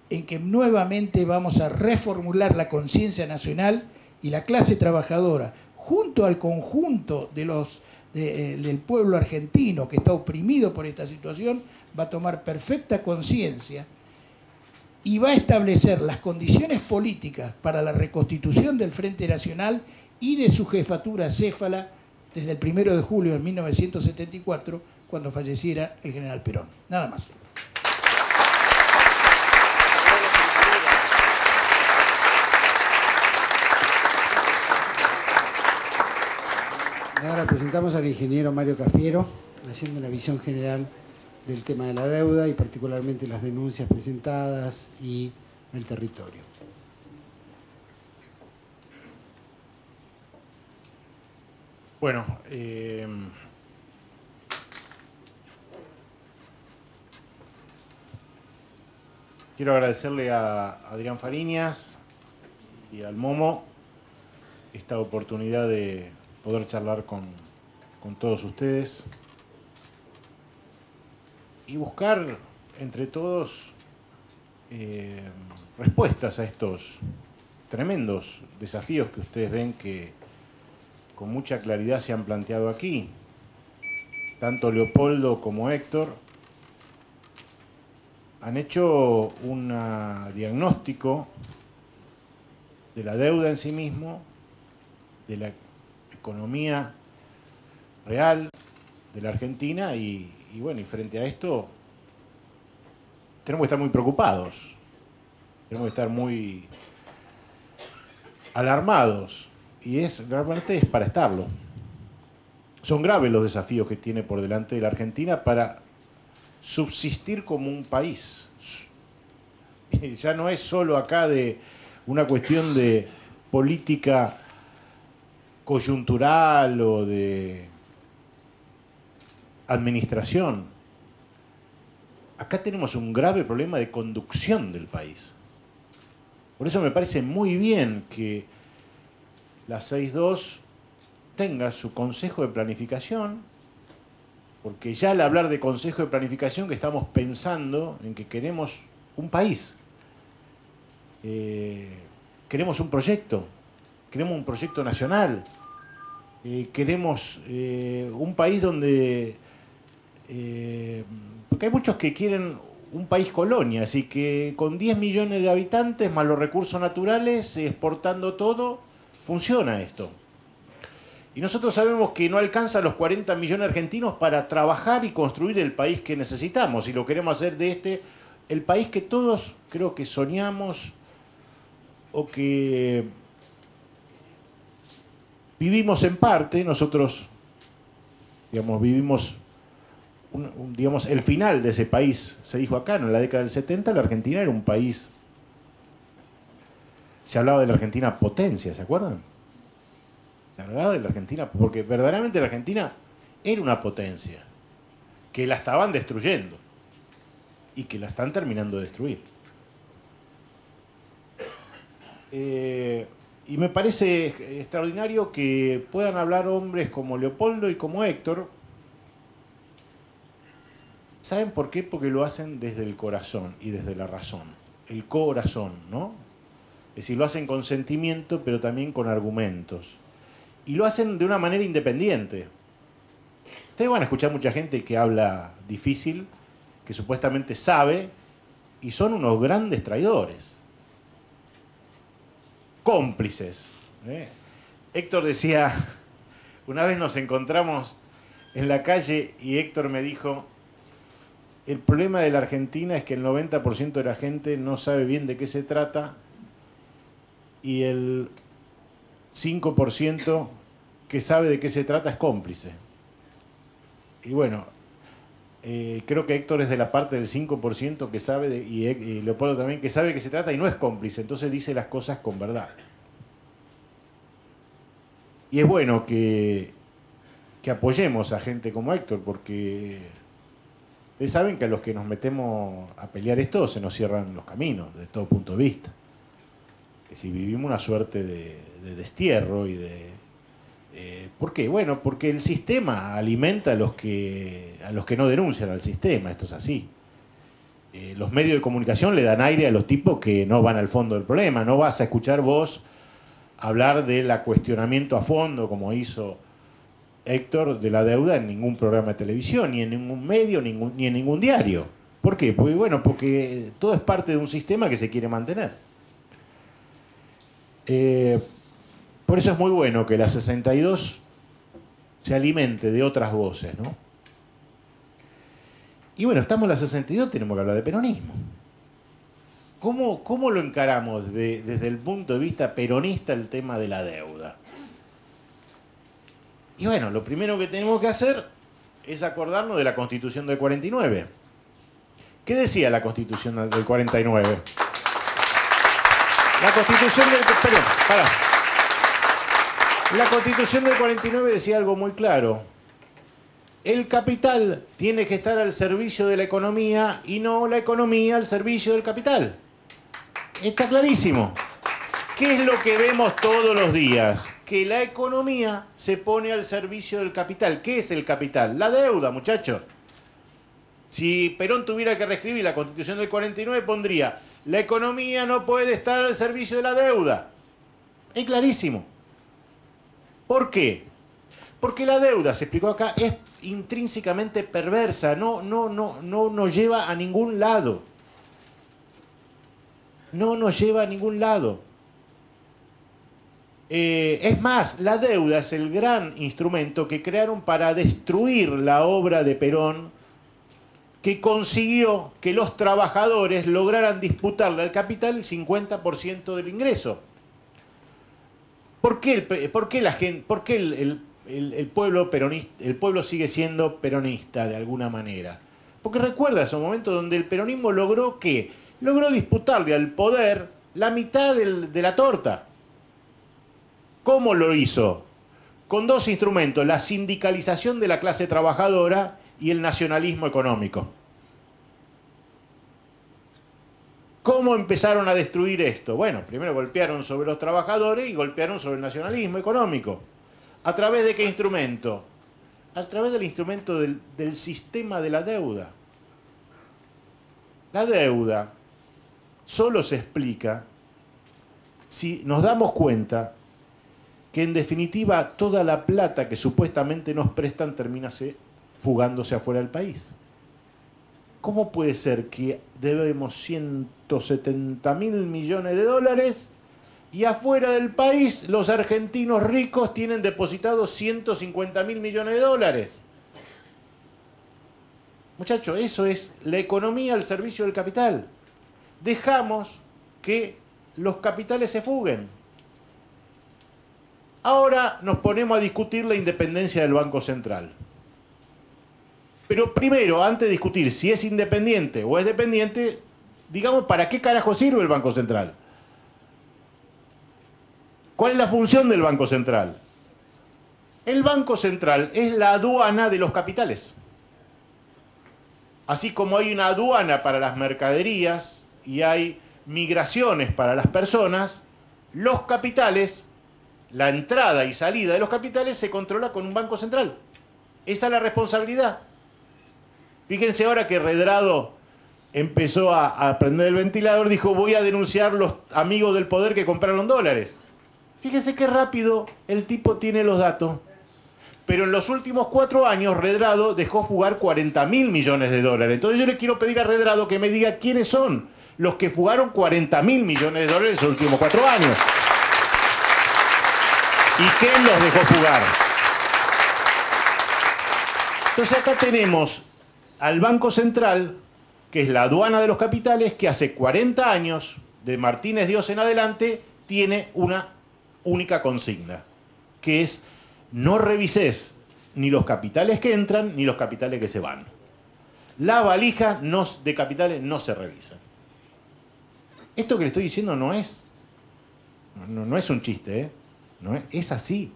en que nuevamente vamos a reformular la conciencia nacional y la clase trabajadora, junto al conjunto del pueblo argentino que está oprimido por esta situación, va a tomar perfecta conciencia y va a establecer las condiciones políticas para la reconstitución del Frente Nacional y de su jefatura céfala desde el 1 de julio de 1974, cuando falleciera el general Perón. Nada más. Ahora presentamos al ingeniero Mario Cafiero, haciendo una visión general del tema de la deuda y particularmente las denuncias presentadas y el territorio. Bueno, quiero agradecerle a Adrián Fariñas y al Momo esta oportunidad de poder charlar con todos ustedes y buscar entre todos respuestas a estos tremendos desafíos que ustedes ven que con mucha claridad se han planteado aquí. Tanto Leopoldo como Héctor han hecho un diagnóstico de la deuda en sí mismo, de la economía real de la Argentina y bueno, y frente a esto tenemos que estar muy preocupados, tenemos que estar muy alarmados y realmente es para estarlo. Son graves los desafíos que tiene por delante la Argentina para subsistir como un país. Ya no es solo acá de una cuestión de política coyuntural o de administración. Acá tenemos un grave problema de conducción del país. Por eso me parece muy bien que la 6.2 tenga su consejo de planificación, porque ya al hablar de consejo de planificación que estamos pensando en que queremos un país, queremos un proyecto nacional, queremos un país donde, porque hay muchos que quieren un país colonia, así que con 10 millones de habitantes más los recursos naturales, exportando todo, funciona esto. Y nosotros sabemos que no alcanza los 40 millones de argentinos para trabajar y construir el país que necesitamos. Y lo queremos hacer de el país que todos creo que soñamos o que vivimos en parte. Nosotros, digamos, vivimos, digamos, el final de ese país. Se dijo acá, en la década del 70, la Argentina era un país. Se hablaba de la Argentina potencia, ¿se acuerdan? Se hablaba de la Argentina, porque verdaderamente la Argentina era una potencia, que la estaban destruyendo y que la están terminando de destruir. Y me parece extraordinario que puedan hablar hombres como Leopoldo y como Héctor. ¿Saben por qué? Porque lo hacen desde el corazón y desde la razón. El corazón, ¿no? Es decir, lo hacen con sentimiento, pero también con argumentos. Y lo hacen de una manera independiente. Ustedes van a escuchar mucha gente que habla difícil, que supuestamente sabe, y son unos grandes traidores. Cómplices. Héctor decía, una vez nos encontramos en la calle y Héctor me dijo, el problema de la Argentina es que el 90% de la gente no sabe bien de qué se trata y el 5% que sabe de qué se trata es cómplice. Y bueno, creo que Héctor es de la parte del 5% que sabe, y Leopoldo también, que sabe de qué se trata y no es cómplice, entonces dice las cosas con verdad. Y es bueno que apoyemos a gente como Héctor, porque ustedes saben que a los que nos metemos a pelear esto se nos cierran los caminos, desde todo punto de vista. Si vivimos una suerte de destierro y de... ¿Por qué? Bueno, porque el sistema alimenta a los que no denuncian al sistema, esto es así. los medios de comunicación le dan aire a los tipos que no van al fondo del problema. No vas a escuchar vos hablar del cuestionamiento a fondo, como hizo Héctor, de la deuda en ningún programa de televisión, ni en ningún medio, ni en ningún diario. ¿Por qué? Porque, bueno, porque todo es parte de un sistema que se quiere mantener. Por eso es muy bueno que la 62 se alimente de otras voces, ¿no? Y bueno, estamos en la 62, tenemos que hablar de peronismo. ¿Cómo lo encaramos desde el punto de vista peronista el tema de la deuda? Y bueno, lo primero que tenemos que hacer es acordarnos de la Constitución del 49. ¿Qué decía la Constitución del 49? La Constitución del... Perdón, pará. La Constitución del 49 decía algo muy claro. El capital tiene que estar al servicio de la economía y no la economía al servicio del capital. Está clarísimo. ¿Qué es lo que vemos todos los días? Que la economía se pone al servicio del capital. ¿Qué es el capital? La deuda, muchachos. Si Perón tuviera que reescribir la Constitución del 49, pondría: la economía no puede estar al servicio de la deuda. Es clarísimo. ¿Por qué? Porque la deuda, se explicó acá, es intrínsecamente perversa, no nos lleva a ningún lado. No nos lleva a ningún lado. Es más, la deuda es el gran instrumento que crearon para destruir la obra de Perón, que consiguió que los trabajadores lograran disputarle al capital el 50% del ingreso. ¿Por qué el pueblo peronista, el pueblo sigue siendo peronista de alguna manera? Porque recuerda esos momentos donde el peronismo logró ¿qué? Logró disputarle al poder la mitad de la torta. ¿Cómo lo hizo? Con dos instrumentos: la sindicalización de la clase trabajadora y el nacionalismo económico. ¿Cómo empezaron a destruir esto? Bueno, primero golpearon sobre los trabajadores y golpearon sobre el nacionalismo económico. ¿A través de qué instrumento? A través del instrumento del sistema de la deuda. La deuda solo se explica si nos damos cuenta que en definitiva toda la plata que supuestamente nos prestan termina fugándose afuera del país. ¿Cómo puede ser que debemos 170.000 millones de dólares y afuera del país los argentinos ricos tienen depositados 150.000 millones de dólares? Muchachos, eso es la economía al servicio del capital. Dejamos que los capitales se fuguen. Ahora nos ponemos a discutir la independencia del Banco Central. Pero primero, antes de discutir si es independiente o es dependiente, digamos, ¿para qué carajo sirve el Banco Central? ¿Cuál es la función del Banco Central? El Banco Central es la aduana de los capitales. Así como hay una aduana para las mercaderías y hay migraciones para las personas, los capitales, la entrada y salida de los capitales se controla con un Banco Central. Esa es la responsabilidad. Fíjense ahora que Redrado empezó a prender el ventilador, dijo: voy a denunciar los amigos del poder que compraron dólares. Fíjense qué rápido el tipo tiene los datos. Pero en los últimos 4 años Redrado dejó fugar 40.000 millones de dólares. Entonces yo le quiero pedir a Redrado que me diga quiénes son los que fugaron 40.000 millones de dólares en los últimos 4 años. ¿Y quién los dejó fugar? Entonces acá tenemos al Banco Central, que es la aduana de los capitales, que hace 40 años, de Martínez Dios en adelante, tiene una única consigna, que es: no revises ni los capitales que entran ni los capitales que se van. La valija de capitales no se revisa. Esto que le estoy diciendo no es un chiste, ¿eh? Es así.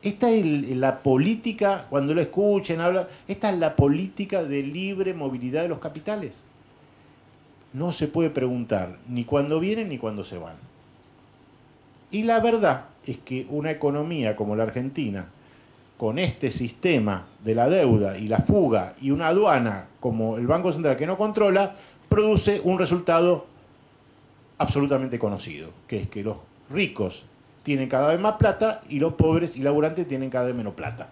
Esta es la política, cuando lo escuchen, hablar, esta es la política de libre movilidad de los capitales. No se puede preguntar ni cuándo vienen ni cuándo se van. Y la verdad es que una economía como la Argentina, con este sistema de la deuda y la fuga y una aduana como el Banco Central que no controla, produce un resultado absolutamente conocido, que es que los ricos tienen cada vez más plata y los pobres y laburantes tienen cada vez menos plata.